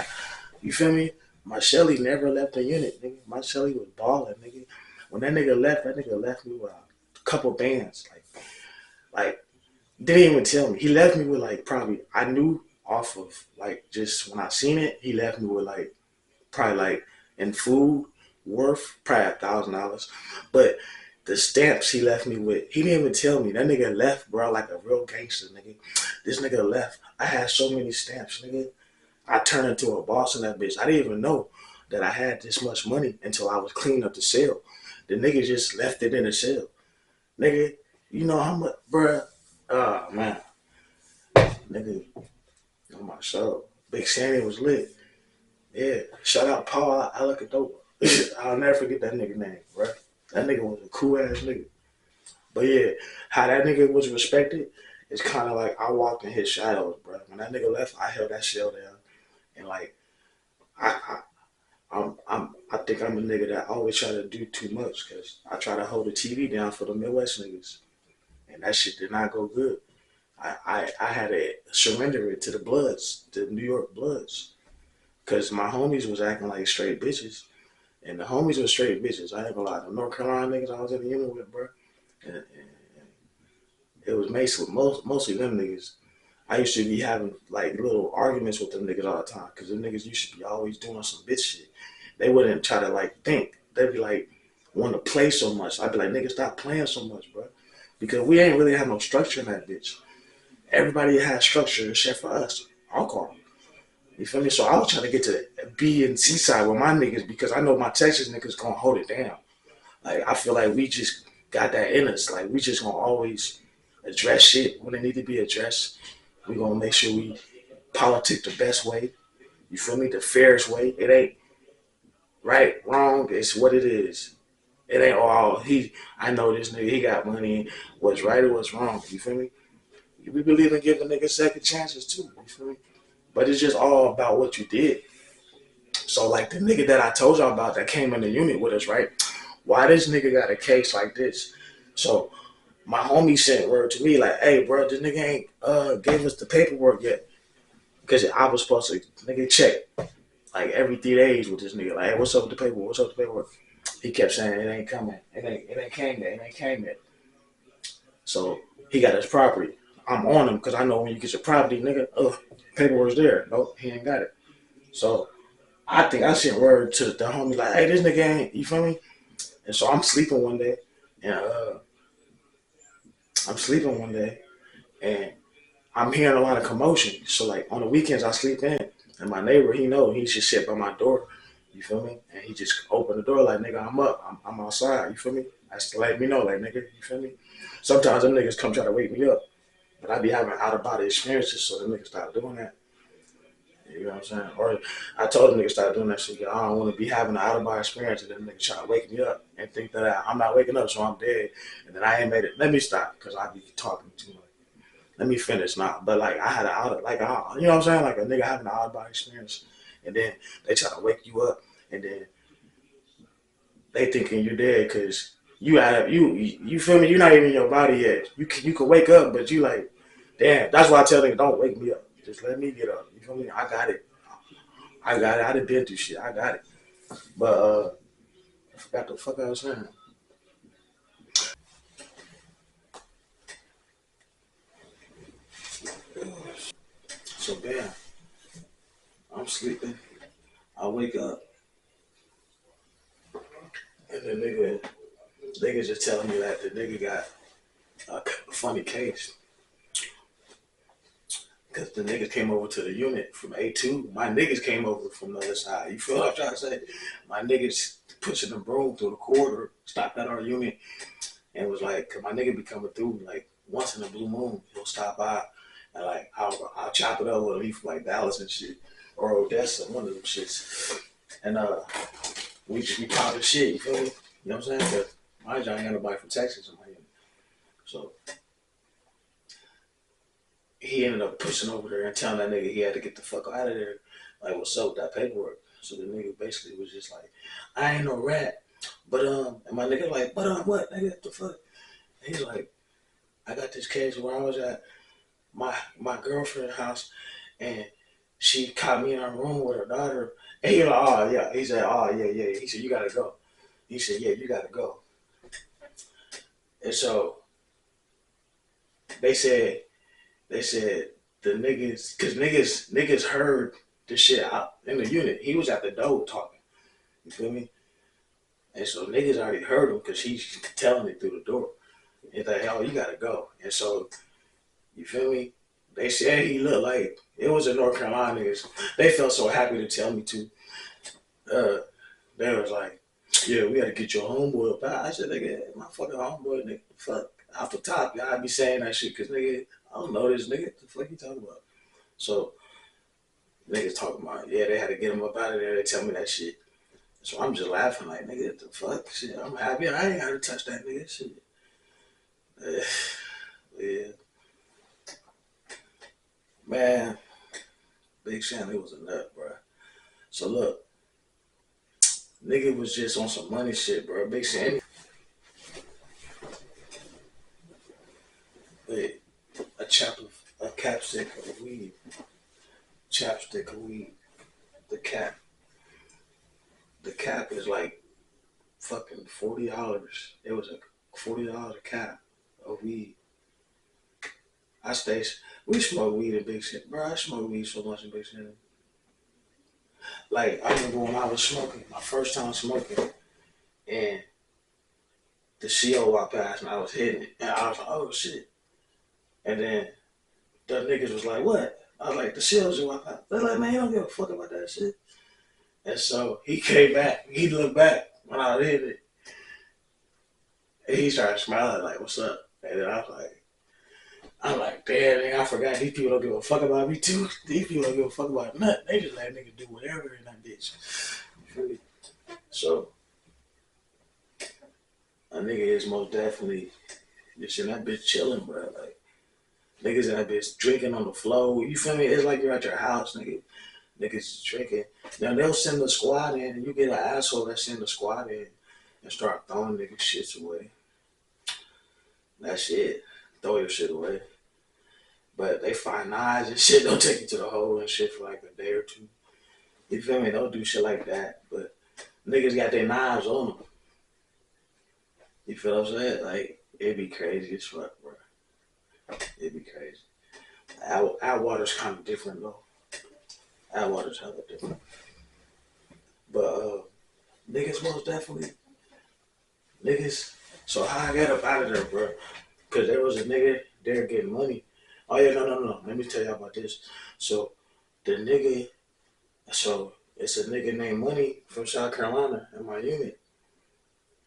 you feel me? My Shelly never left the unit, nigga. My Shelly was balling, nigga. When that nigga left me with a couple bands. Like, didn't even tell me. He left me with like probably, I knew off of like just when I seen it, he left me with like probably like in food worth probably $1,000. But the stamps he left me with, he didn't even tell me. That nigga left, bro, like a real gangster, nigga. This nigga left. I had so many stamps, nigga. I turned into a boss in that bitch. I didn't even know that I had this much money until I was cleaning up the cell. The nigga just left it in the cell. Nigga, you know how much, bruh? Oh, man. Nigga, on my show. Big Sandy was lit. Yeah. Shout out Paul Alacadoba. I'll never forget that nigga name, bruh. That nigga was a cool ass nigga. But yeah, how that nigga was respected is kind of like I walked in his shadows, bro. When that nigga left, I held that shell down, and like I, I think I'm a nigga that always try to do too much because I try to hold the TV down for the Midwest niggas, and that shit did not go good. I had to surrender it to the Bloods, the New York Bloods, because my homies was acting like straight bitches, and the homies were straight bitches. I ain't gonna lie, the North Carolina niggas I was in the unit with, bro, and it was mostly them niggas. I used to be having like little arguments with them niggas all the time because them niggas used to be always doing some bitch shit. They wouldn't try to like think. They'd be like, want to play so much. I'd be like, nigga, stop playing so much, bro. Because we ain't really have no structure in that bitch. Everybody has structure except for us. Our car. You feel me? So I was trying to get to the B and C side with my niggas because I know my Texas niggas gonna hold it down. Like I feel like we just got that in us. Like we just gonna always address shit when it need to be addressed. We gonna make sure we politic the best way. You feel me? The fairest way. It ain't right, wrong. It's what it is. It ain't all he. I know this nigga. He got money. What's right or what's wrong? You feel me? We believe in giving niggas second chances too. You feel me? But it's just all about what you did. So like the nigga that I told y'all about that came in the unit with us, right? Why this nigga got a case like this? So my homie sent word to me like, "Hey, bro, this nigga ain't gave us the paperwork yet." Because I was supposed to nigga check like every 3 days with this nigga. Like, hey, what's up with the paperwork? What's up with the paperwork? He kept saying it ain't coming. It ain't came yet. It ain't came yet. So he got his property. I'm on him because I know when you get your property, nigga, paperwork's there. Nope, he ain't got it. So I think I sent word to the homie like, hey, this nigga ain't, you feel me? And so I'm sleeping one day, and I'm sleeping one day, and I'm hearing a lot of commotion. So like on the weekends I sleep in, and my neighbor he know he just sit by my door. You feel me? And he just open the door like nigga I'm up, I'm outside. You feel me? That's to let me know like nigga. You feel me? Sometimes them niggas come try to wake me up, but I be having out of body experiences, so the niggas stop doing that. You know what I'm saying? Or I told them niggas stop doing that shit. I don't want to be having an out of body experience and then niggas try to wake me up and think that I'm not waking up, so I'm dead, and then I ain't made it. Let me stop because I be talking too much. Let me finish now. But like I had an out of you know what I'm saying? Like a nigga having an out of body experience, and then they try to wake you up, and then they thinking you're dead because you feel me? You're not even in your body yet. You can wake up, but you like, damn. That's why I tell niggas don't wake me up. Just let me get up. You feel me? I got it. I got it. I done been through shit. I got it. But I forgot the fuck I was saying. So damn, I'm sleeping. I wake up, and the nigga just telling me that the nigga got a funny case. Cause the niggas came over to the unit from A2. My niggas came over from the other side. You feel what I'm trying to say? My niggas pushing the broom through the corridor, stopped at our unit, and was like, cause my nigga be coming through like once in a blue moon. He'll stop by and like I'll chop it up with him. He from like Dallas and shit or Odessa, one of them shits. And we just be popping shit. You feel me? You know what I'm saying? Cause my ain't got nobody from Texas in my unit, so. He ended up pushing over there and telling that nigga he had to get the fuck out of there. Like, what's up with that paperwork? So the nigga basically was just like, I ain't no rat. But, and my nigga like, but, what? Nigga, what the fuck? And he's like, I got this case where I was at my girlfriend's house and she caught me in her room with her daughter. And he was like, oh, yeah. He said, oh, yeah, yeah. He said, you gotta go. He said, yeah, you gotta go. And so they said the niggas, cause niggas heard the shit out in the unit. He was at the door talking. You feel me? And so niggas already heard him cause he's telling it through the door. He's like, oh, you gotta go. And so, you feel me? They said he looked like, it was in North Carolina niggas. They felt so happy to tell me to. They was like, yeah, we gotta get your homeboy up. I said, nigga, my fucking homeboy, nigga, fuck. Off the top, y'all be saying that shit cause nigga, I don't know this nigga. What the fuck you talking about? So niggas talking about, yeah, they had to get him up out of there. They tell me that shit. So I'm just laughing like, nigga, what the fuck? Shit, I'm happy. I ain't got to touch that nigga. Shit. Yeah. Man, Big Sandy was a nut, bro. So look, nigga was just on some money shit, bro. Big Sandy. Wait, a capstick of weed. Chapstick of weed. The cap. The cap is like fucking $40. It was a $40 a cap of weed. We smoke weed in Big Sandy. Bro, I smoke weed so much in Big Sandy. Like, I remember when I was smoking, my first time smoking, and the CO walked past and I was hitting it. And I was like, oh shit. And then the niggas was like, what? I was like, the CO just walked past. They're like, man, you don't give a fuck about that shit. And so he came back, he looked back when I was hitting it. And he started smiling like, what's up? And then I'm like, damn, nigga, I forgot these people don't give a fuck about me too. These people don't give a fuck about nothing. They just let niggas do whatever in that bitch. You feel me? So, a nigga is most definitely just in that bitch chilling, bro. Like, niggas in that bitch drinking on the floor. You feel me? It's like you're at your house, nigga. Niggas drinking. Now, they'll send the squad in, and you get an asshole that send the squad in and start throwing niggas shits away. That's it. Throw your shit away. But they find knives and shit. They'll take you to the hole and shit for like a day or two. You feel me? Don't do shit like that. But niggas got their knives on them. You feel what I'm saying? Like, it'd be crazy as fuck, bro. It'd be crazy. Our water's kind of different, though. Our water's hella different. But, niggas most definitely. Niggas. So how I got up out of there, bro? Because there was a nigga there getting money. Oh, yeah, no. Let me tell y'all about this. So, it's a nigga named Money from South Carolina in my unit.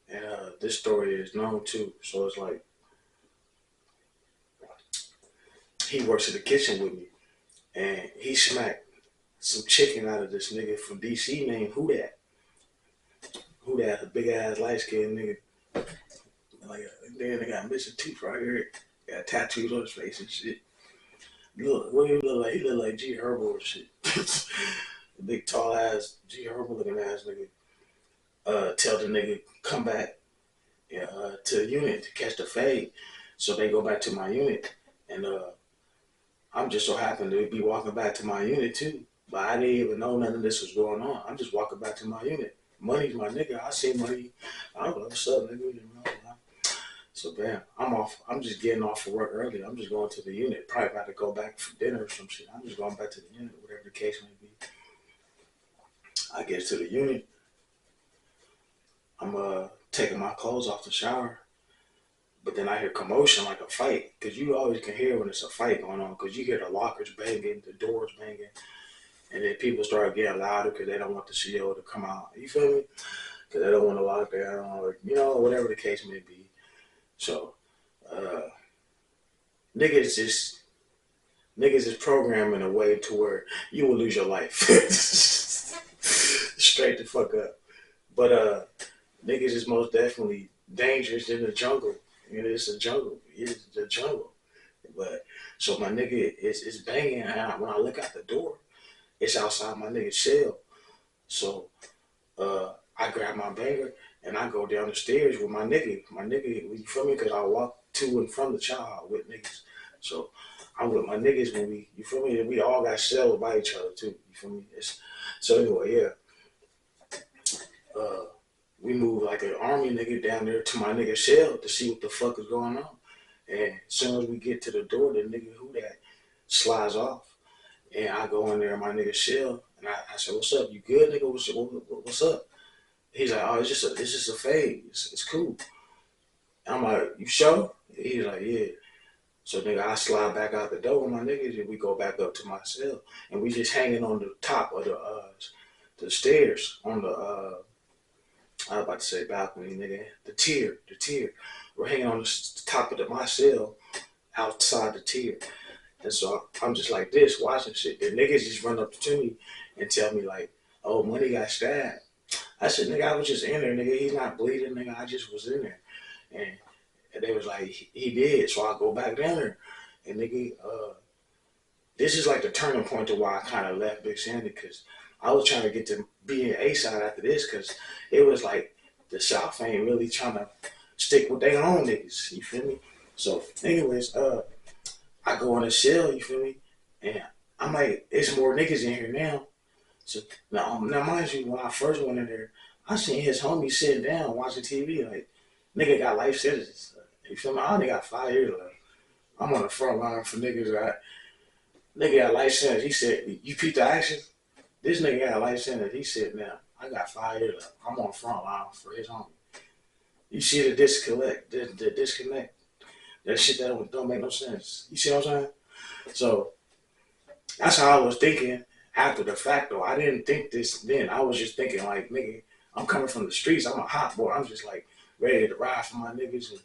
And this story is known too. So it's like, he works in the kitchen with me. And he smacked some chicken out of this nigga from DC named Who Dat. Who Dat, a big ass light skinned nigga. Like, then they got missing teeth right here. Got tattoos on his face and shit. Look, what he look like? He look like G Herbo and shit. Big tall ass G Herbo looking ass nigga. Tell the nigga come back to the unit to catch the fade. So they go back to my unit. And I'm just so happen to be walking back to my unit too. But I didn't even know none of this was going on. I'm just walking back to my unit. Money's my nigga. I see Money. I don't know what's up, nigga. You know, so bam, I'm off. I'm just getting off for work early. I'm just going to the unit. Probably about to go back for dinner or some shit. I'm just going back to the unit, whatever the case may be. I get to the unit. I'm taking my clothes off the shower. But then I hear commotion like a fight, because you always can hear when it's a fight going on, because you hear the lockers banging, the doors banging, and then people start getting louder because they don't want the CO to come out. You feel me? Because they don't want to lock down, or whatever the case may be. So uh, niggas just niggas is programmed in a way to where you will lose your life. Straight the fuck up. But niggas is most definitely dangerous in the jungle. It's a jungle. It's the jungle. But so my nigga is banging, and when I look out the door, it's outside my nigga's cell. So I grab my banger and I go down the stairs with my nigga. You feel me? Because I walk to and from the child with niggas. So I'm with my niggas when you feel me? We all got cells by each other too. You feel me? So anyway, yeah. We moved like an army nigga down there to my nigga's cell to see what the fuck is going on. And as soon as we get to the door, the nigga who that slides off. And I go in there in my nigga's cell and I said, "What's up? You good, nigga? What's up?" He's like, "Oh, it's just a fade. It's cool." And I'm like, "You sure?" He's like, "Yeah." So nigga, I slide back out the door with my niggas and we go back up to my cell and we just hanging on the top of the stairs on the I was about to say balcony, nigga. The tier. We're hanging on the top of my cell outside the tier. And so I'm just like this, watching shit. The niggas just run up to me and tell me like, "Oh, Money got stabbed." I said, "Nigga, I was just in there, nigga. He's not bleeding, nigga. I just was in there." And they was like, he did. So I go back down there. And nigga, this is like the turning point to why I kind of left Big Sandy, because I was trying to get to be in A-side after this, because it was like the South ain't really trying to stick with their own niggas. You feel me? So anyways, I go in the cell, you feel me? And I'm like, it's more niggas in here now. So now mind you, when I first went in there, I seen his homie sitting down watching TV. Like, nigga got life sentences. You feel me? I only got 5 years left. I'm on the front line for niggas. Nigga got life sentence. He said, "You peep the action?" This nigga got life sentence. He said, "Now, I got 5 years left. I'm on the front line for his homie." You see the disconnect. The disconnect. That shit that don't make no sense. You see what I'm saying? So that's how I was thinking after the fact, though. I didn't think this then. I was just thinking like, nigga, I'm coming from the streets. I'm a hot boy. I'm just like ready to ride for my niggas. And,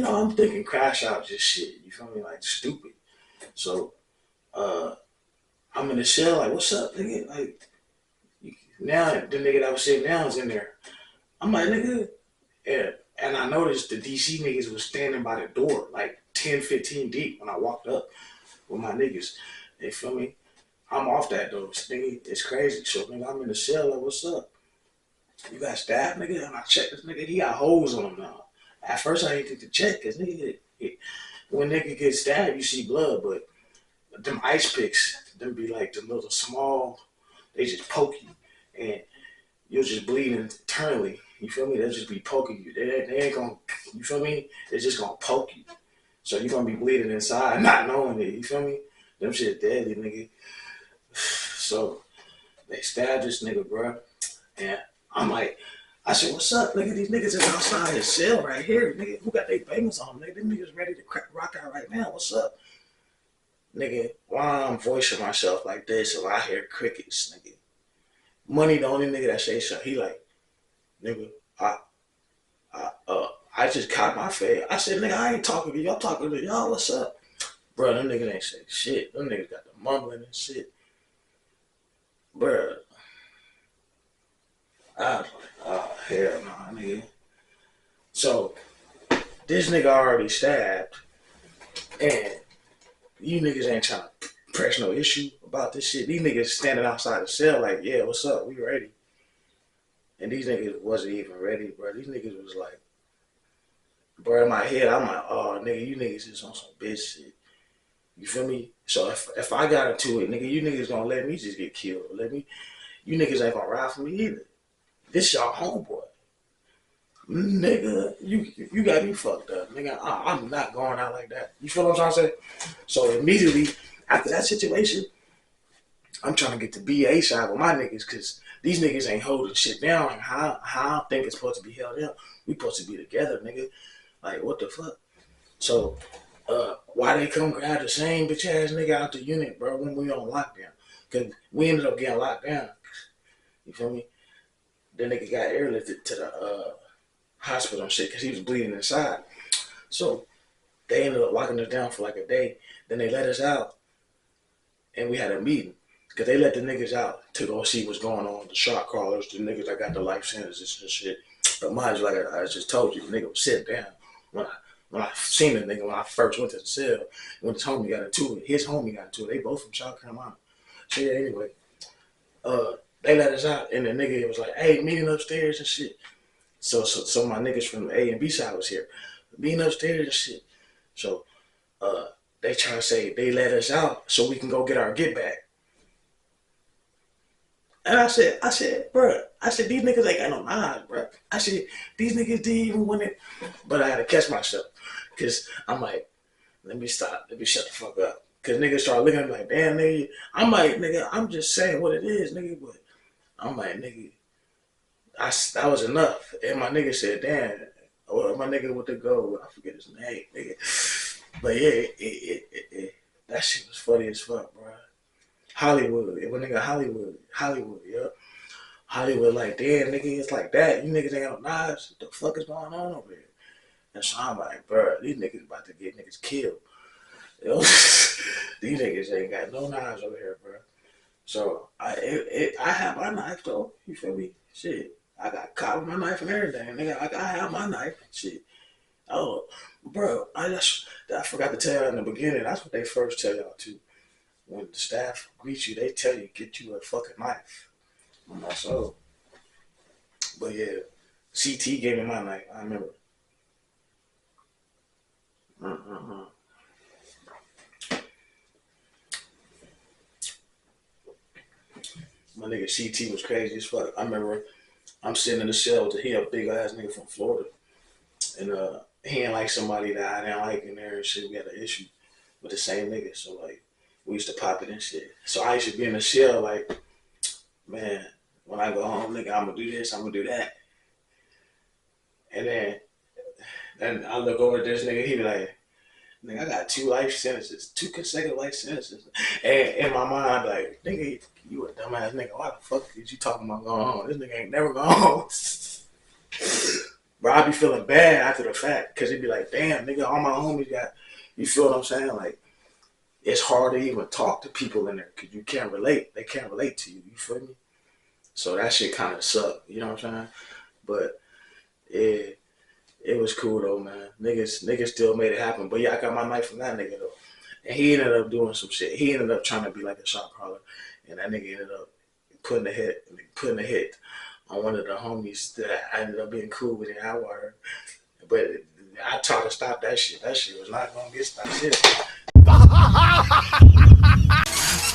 I'm thinking crash out just shit. You feel me? Like stupid. So I'm in the cell like, "What's up, nigga?" Like, now the nigga that was sitting down is in there. I'm like, "Nigga." And I noticed the DC niggas was standing by the door, like 10, 15 deep when I walked up with my niggas. You feel me? I'm off that though. Nigga, it's crazy. So nigga, I'm in the cell like, "What's up? You got stabbed, nigga?" And I checked this nigga, he got holes on him now. At first I didn't think to check, cause nigga, when nigga gets stabbed, you see blood, but them ice picks, them be like the little small, they just poke you, and you'll just bleed internally. You feel me? They'll just be poking you. They ain't gonna, you feel me? They're just gonna poke you. So you're gonna be bleeding inside, not knowing it. You feel me? Them shit deadly, nigga. So they stabbed this nigga, bro. And I'm like, I said, "What's up, nigga? These niggas is outside his cell right here, nigga. Who got their bangers on, nigga? Them niggas ready to rock out right now. What's up?" Nigga, while I'm voicing myself like this, and I hear crickets, nigga. Money the only nigga that say something. He like, "Nigga, I just caught my face." I said, "Nigga, I ain't talking to you. I'm talking to y'all. What's up?" Bro, them niggas ain't say shit. Them niggas got the mumbling and shit. Bro, I was like, "Oh, hell no, nigga." So, this nigga already stabbed, and you niggas ain't trying to press no issue about this shit. These niggas standing outside the cell like, "Yeah, what's up? We ready." And these niggas wasn't even ready, bro. These niggas was like, bro, in my head, I'm like, "Oh, nigga, you niggas is on some bitch shit." You feel me? So if I got into it, nigga, you niggas gonna let me just get killed. You niggas ain't gonna ride for me either. This y'all homeboy. Nigga, you got me fucked up. Nigga, I'm not going out like that. You feel what I'm trying to say? So immediately after that situation, I'm trying to get the BA side with my niggas, because these niggas ain't holding shit down. How I think it's supposed to be held down. We supposed to be together, nigga. Like, what the fuck? So, why they come grab the same bitch ass nigga out the unit, bro, when we on lockdown? Because we ended up getting locked down. You feel me? The nigga got airlifted to the hospital and shit because he was bleeding inside. So, they ended up locking us down for like a day. Then they let us out, and we had a meeting. Because they let the niggas out to go see what's going on. The shot callers, the niggas that got the life sentences and shit. But mind you, like I just told you, the nigga was sitting down. When I seen the nigga, when I first went to the cell, when his homie got into it, they both from South Carolina. So yeah, anyway, they let us out, and the nigga was like, hey, meeting upstairs and shit. So my niggas from the A and B side was here, meeting upstairs and shit. So they try to say they let us out so we can go get our get back. And I said, bro, these niggas ain't got no knives, bro. I said, these niggas didn't even want it. But I had to catch myself. Because I'm like, let me stop. Let me shut the fuck up. Because niggas start looking at me like, damn, nigga. I'm like, nigga, I'm just saying what it is, nigga. But I'm like, nigga, that was enough. And my nigga said, damn. Or my nigga with the gold, I forget his name, nigga. But yeah, that shit was funny as fuck, bro. Hollywood, Hollywood, yeah. Hollywood, like, damn, nigga, it's like that. You niggas ain't got no knives. What the fuck is going on over here? And so I'm like, bro, these niggas about to get niggas killed. You know? These niggas ain't got no knives over here, bro. So I have my knife though. You feel me? Shit, I got caught with my knife and everything, nigga. I have my knife. Shit. Oh, bro, I forgot to tell y'all in the beginning. That's what they first tell y'all too. When the staff greets you, they tell you, get you a fucking knife. So, but yeah, CT gave me my knife. I remember. My nigga CT was crazy as fuck. I remember I'm sitting in the cell with a big ass nigga from Florida. And he ain't like somebody that I didn't like in there and shit. We had an issue with the same nigga. So like, we used to pop it and shit. So I used to be in the cell like, man, when I go home, nigga, I'm gonna do this, I'm gonna do that. And then I look over at this nigga, he be like, nigga, I got 2 life sentences, 2 consecutive life sentences. And in my mind, I be like, nigga, you a dumbass nigga. Why the fuck is you talking about going home? This nigga ain't never gone home. Bro, I be feeling bad after the fact, cause it be like, damn, nigga, all my homies got, you feel what I'm saying? Like, it's hard to even talk to people in there because you can't relate. They can't relate to you. You feel me? So that shit kind of sucked. You know what I'm saying? But it was cool though, man. Niggas still made it happen. But yeah, I got my knife from that nigga though. And he ended up doing some shit. He ended up trying to be like a shot caller. And that nigga ended up putting a hit on one of the homies that I ended up being cool with in Howard. But I tried to stop that shit. That shit was not gonna get stopped. Shit.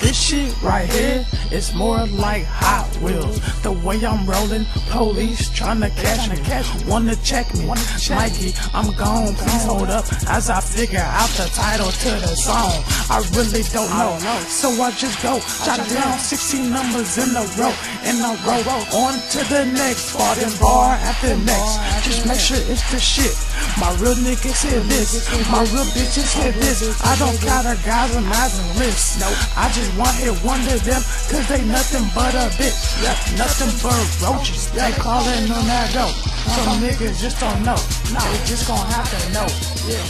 This shit right here is more like Hot Wheels. The way I'm rolling, police tryna catch me, wanna check me. Mikey, I'm gone, please hold up as I figure out the title to the song. I really don't know, so I just go jot down 16 numbers in a row, on to the next bar, then bar after next. Just make sure it's the shit. My real niggas hear this, my real bitches hear this. I don't count a guys and eyes and lists. No, I just want hit one of them, cause they nothing but a bitch. Nothing but roaches. They callin' on that dope. Some niggas just don't know. They just gon' have to know. Yeah.